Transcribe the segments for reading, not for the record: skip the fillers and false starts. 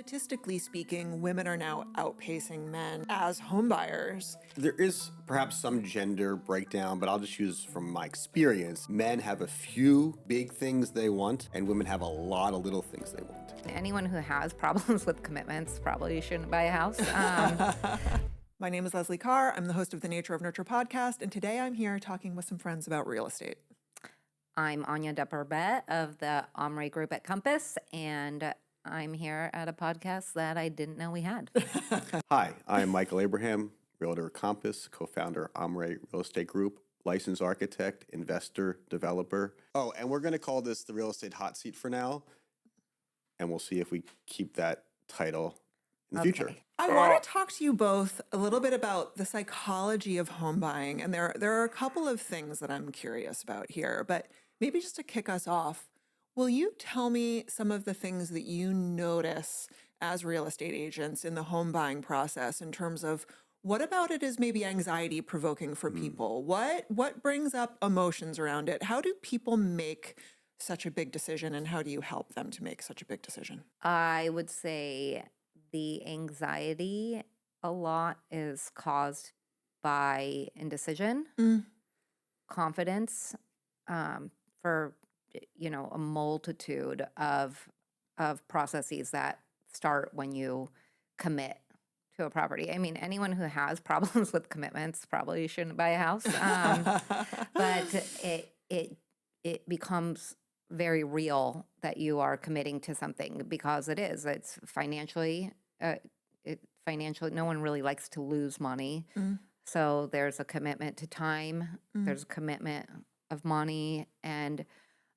Statistically speaking, women are now outpacing men as homebuyers. There is perhaps some gender breakdown, but I'll just use from my experience. Men have a few big things they want, and women have a lot of little things they want. Anyone who has problems with commitments probably shouldn't buy a house. My name is Leslie Carr. I'm the host of the Nature of Nurture podcast, and today I'm here talking with some friends about real estate. I'm Ania De Pourbaix of the Ombre Group at Compass, and I'm here at a podcast that I didn't know we had. Hi, I'm Michael Abraham, realtor at Compass, co-founder Ombre Real Estate Group, licensed architect, investor, developer. Oh, and we're going to call this the real estate hot seat for now, and we'll see if we keep that title in the future. I want to talk to you both a little bit about the psychology of home buying, and there are a couple of things that I'm curious about here, but maybe just to kick us off, will you tell me some of the things that you notice as real estate agents in the home buying process in terms of what about it is maybe anxiety provoking for people? What brings up emotions around it? How do people make such a big decision, and how do you help them to make such a big decision? I would say the anxiety a lot is caused by indecision, confidence, for a multitude of processes that start when you commit to a property. I mean, anyone who has problems with commitments probably shouldn't buy a house. But it becomes very real that you are committing to something because it's financially, no one really likes to lose money. So there's a commitment to time, there's a commitment of money, and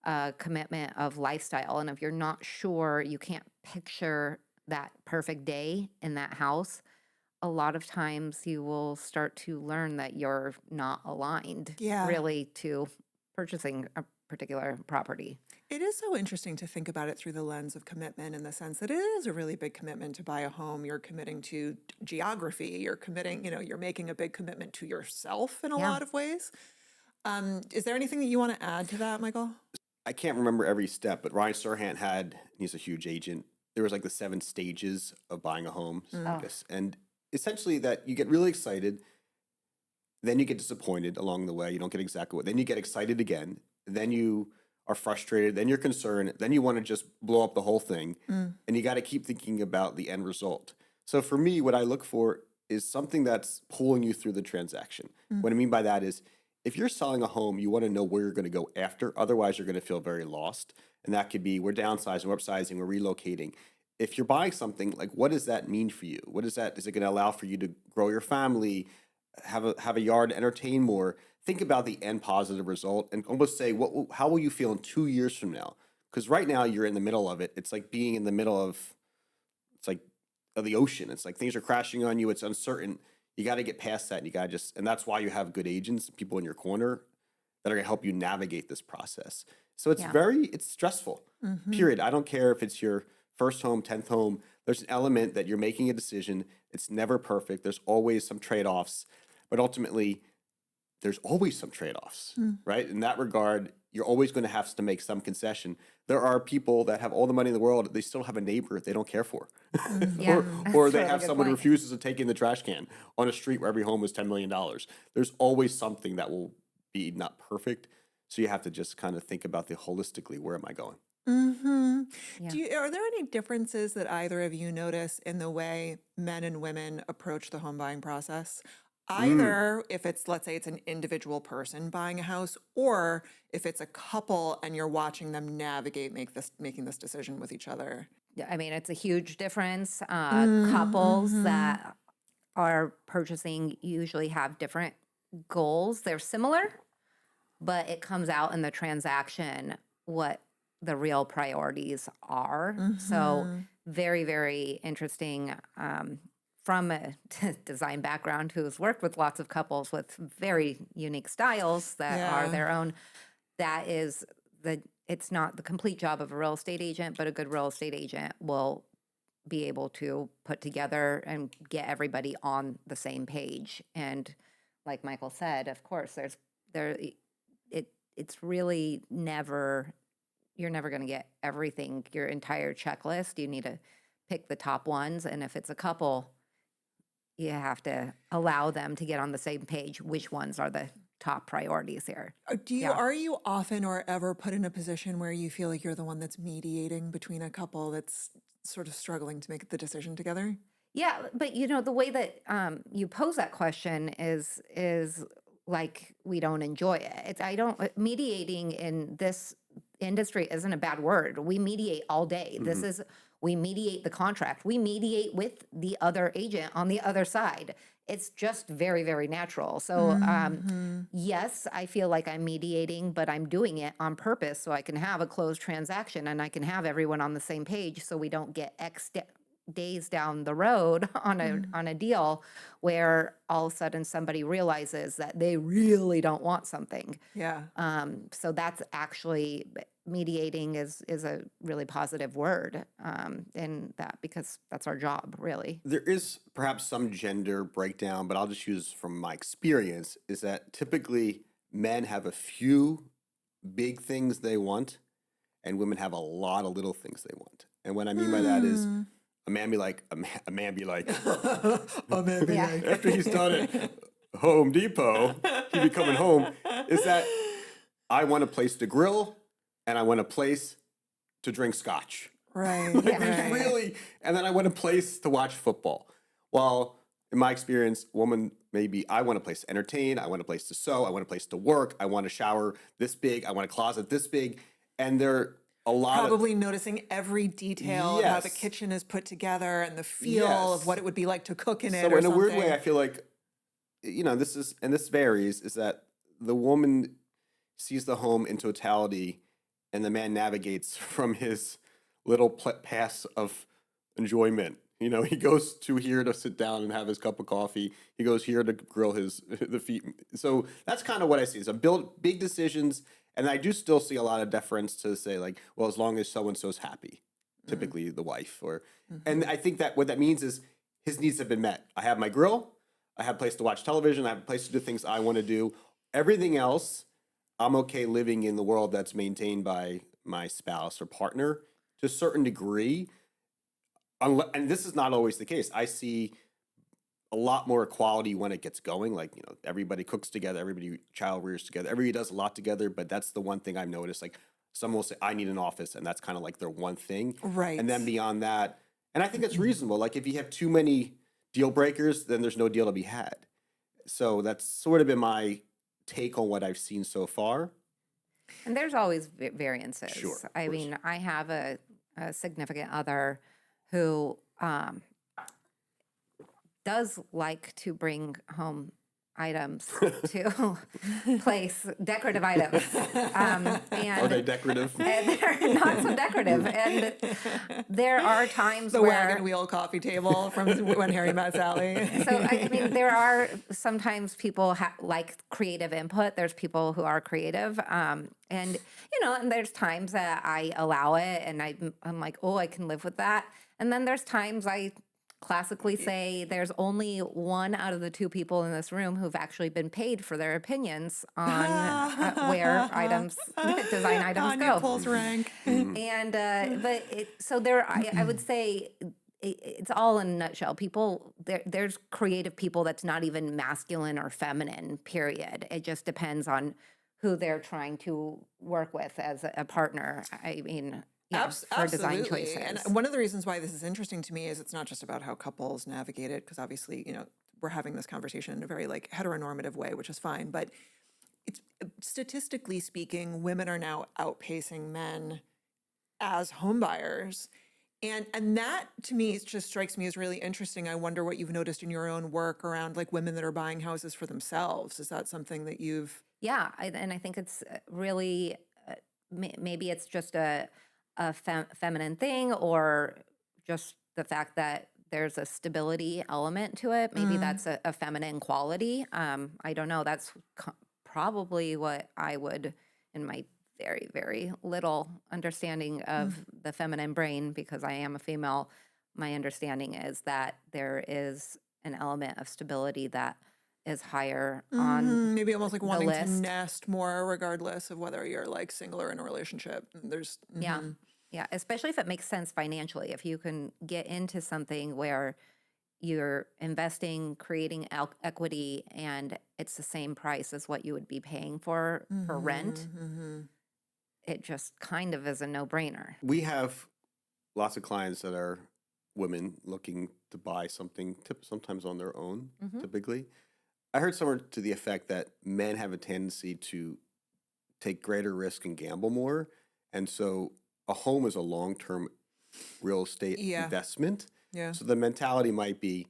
a commitment of lifestyle. And if you're not sure, you can't picture that perfect day in that house, a lot of times you will start to learn that you're not aligned really to purchasing a particular property. It is so interesting to think about it through the lens of commitment, in the sense that it is a really big commitment to buy a home. You're committing to geography. You're committing, you're making a big commitment to yourself in a lot of ways. Is there anything that you want to add to that, Michael? I can't remember every step, but Ryan Serhant he's a huge agent. There was like the 7 stages of buying a home. And essentially that you get really excited, then you get disappointed along the way. You don't get exactly then you get excited again, then you are frustrated, then you're concerned, then you want to just blow up the whole thing. And you got to keep thinking about the end result. So for me, what I look for is something that's pulling you through the transaction. What I mean by that is, if you're selling a home, you want to know where you're going to go after. Otherwise, you're going to feel very lost. And that could be, we're downsizing, we're upsizing, we're relocating. If you're buying something, like, what does that mean for you? What is that? Is it going to allow for you to grow your family, have a yard, entertain more? Think about the end positive result and almost say, how will you feel in 2 years from now? Because right now you're in the middle of it. It's like being in the middle of the ocean. It's like things are crashing on you. It's uncertain. You got to get past that. And and that's why you have good agents, people in your corner that are going to help you navigate this process. So it's it's stressful, period. I don't care if it's your first home, 10th home. There's an element that you're making a decision. It's never perfect. There's always some trade-offs, but ultimately there's always some trade-offs, right? In that regard, you're always going to have to make some concession. There are people that have all the money in the world, they still have a neighbor they don't care for. or they have someone who refuses to take in the trash can on a street where every home is $10 million. There's always something that will be not perfect. So you have to just kind of think about holistically, where am I going? Are there any differences that either of you notice in the way men and women approach the home buying process? Either if it's, let's say it's an individual person buying a house, or if it's a couple and you're watching them navigate making this decision with each other. I mean, it's a huge difference. Couples that are purchasing usually have different goals. They're similar, but it comes out in the transaction what the real priorities are. So very, very interesting. From a design background, who's worked with lots of couples with very unique styles that are their own, it's not the complete job of a real estate agent, but a good real estate agent will be able to put together and get everybody on the same page. And like Michael said, of course, it's really never, you're never going to get everything, your entire checklist. You need to pick the top ones. And if it's a couple, you have to allow them to get on the same page, which ones are the top priorities here. Are you often or ever put in a position where you feel like you're the one that's mediating between a couple that's sort of struggling to make the decision together? Yeah, but the way that you pose that question is like we don't enjoy it. I don't mediating in this industry isn't a bad word. We mediate all day. We mediate the contract. We mediate with the other agent on the other side. It's just very, very natural. So yes, I feel like I'm mediating, but I'm doing it on purpose so I can have a closed transaction and I can have everyone on the same page so we don't get days down the road on a deal where all of a sudden somebody realizes that they really don't want something. Yeah. So that's actually mediating is a really positive word in that, because that's our job, really. There is perhaps some gender breakdown, but I'll just use from my experience is that typically men have a few big things they want and women have a lot of little things they want. And what I mean by that is a man be like, a man be like, after he's done at Home Depot, he be coming home, is that I want a place to grill and I want a place to drink scotch. Right. There's really, and then I want a place to watch football. Well, in my experience, woman, maybe I want a place to entertain, I want a place to sew, I want a place to work, I want a shower this big, I want a closet this big, and there a lot Probably noticing every detail of how the kitchen is put together and the feel of what it would be like to cook in it. So in a weird way, I feel like, this is, and this varies, is that the woman sees the home in totality and the man navigates from his little pass of enjoyment. He goes to here to sit down and have his cup of coffee. He goes here to grill the feet. So that's kind of what I see. So big decisions. And I do still see a lot of deference to say like, well, as long as so-and-so's happy, typically the wife and I think that what that means is his needs have been met. I have my grill. I have a place to watch television. I have a place to do things I want to do. Everything else, I'm okay living in the world that's maintained by my spouse or partner to a certain degree. And this is not always the case. I see a lot more equality when it gets going. Like, everybody cooks together, everybody child rears together, everybody does a lot together. But that's the one thing I've noticed. Like, someone will say, I need an office. And that's kind of like their one thing. Right. And then beyond that, and I think it's reasonable. Like, if you have too many deal breakers, then there's no deal to be had. So that's sort of been my take on what I've seen so far. And there's always variances. Sure, I mean, I have a significant other who does like to bring home items to place, decorative items. And Are they decorative? and they're not so decorative. And there are times The where wagon wheel coffee table from when Harry met Sally. So, I mean, there are sometimes people like creative input. There's people who are creative. And there's times that I allow it and I'm like, oh, I can live with that. And then there's times I classically say there's only one out of the two people in this room who've actually been paid for their opinions on where design items go. Pulls rank. And I would say it's all in a nutshell. People, there's creative people that's not even masculine or feminine, period. It just depends on who they're trying to work with as a partner. I mean, for design choices. And one of the reasons why this is interesting to me is it's not just about how couples navigate it, because obviously, we're having this conversation in a very like heteronormative way, which is fine. But it's statistically speaking, women are now outpacing men as home buyers. And that to me just strikes me as really interesting. I wonder what you've noticed in your own work around like women that are buying houses for themselves. Is that something that you've? Yeah, and I think it's really maybe it's just a feminine thing, or just the fact that there's a stability element to it. Maybe that's a feminine quality. I don't know. That's probably what I would, in my very, very little understanding of the feminine brain, because I am a female, my understanding is that there is an element of stability that is higher on maybe almost like wanting to list. nest more regardless of whether you're like single or in a relationship. There's Yeah. Yeah, especially if it makes sense financially. If you can get into something where you're investing, creating equity, and it's the same price as what you would be paying for rent, it just kind of is a no-brainer. We have lots of clients that are women looking to buy something, sometimes on their own, typically. I heard somewhere to the effect that men have a tendency to take greater risk and gamble more. And so a home is a long-term real estate Yeah. investment. Yeah. So the mentality might be,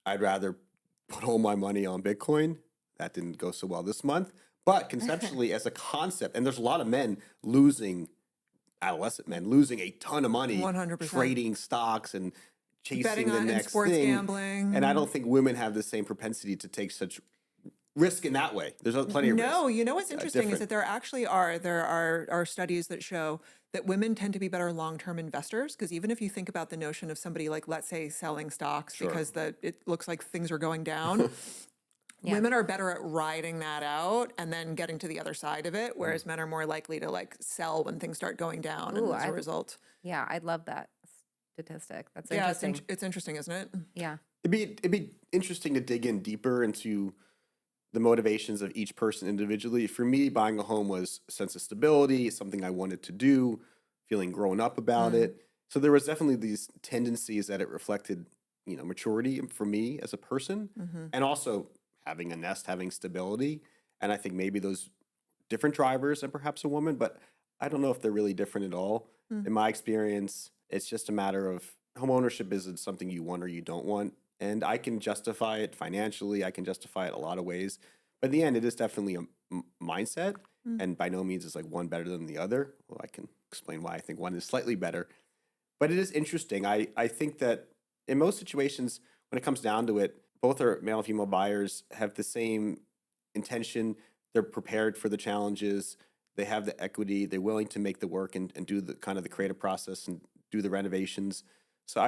I'd rather put all my money on Bitcoin. That didn't go so well this month. But conceptually, as a concept, and there's a lot of men adolescent men losing a ton of money 100%. trading stocks and chasing Betting the on and next sports thing. gambling. And I don't think women have the same propensity to take such risk in that way. There's plenty of risk. No, you know what's interesting is different. that there are studies that show that women tend to be better long-term investors, because even if you think about the notion of somebody like, let's say, selling stocks Sure. because it looks like things are going down, women are better at riding that out and then getting to the other side of it, whereas men are more likely to like sell when things start going down, Ooh, and as a result. Yeah, I love that statistic. That's Yeah, interesting. it's interesting, isn't it? Yeah. It'd be interesting to dig in deeper into the motivations of each person individually. For me, buying a home was a sense of stability, something I wanted to do, feeling grown up about it. So there was definitely these tendencies that it reflected, maturity for me as a person, and also having a nest, having stability. And I think maybe those different drivers than perhaps a woman, but I don't know if they're really different at all. In my experience, it's just a matter of home ownership isn't something you want or you don't want. And I can justify it financially. I can justify it a lot of ways. But in the end, it is definitely a mindset. And by no means is like one better than the other. Well, I can explain why I think one is slightly better. But it is interesting. I think that in most situations, when it comes down to it, both our male and female buyers have the same intention. They're prepared for the challenges. They have the equity. They're willing to make the work and do the kind of the creative process and do the renovations. So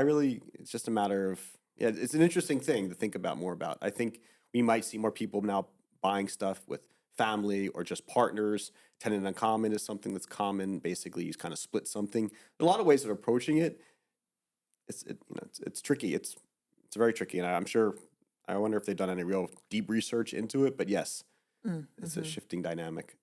it's just a matter of, it's an interesting thing to think about more about. I think we might see more people now buying stuff with family or just partners. Tenant in common is something that's common. Basically, you kind of split something. There are a lot of ways of approaching it. It's tricky. It's very tricky, and I wonder if they've done any real deep research into it. But yes, it's a shifting dynamic.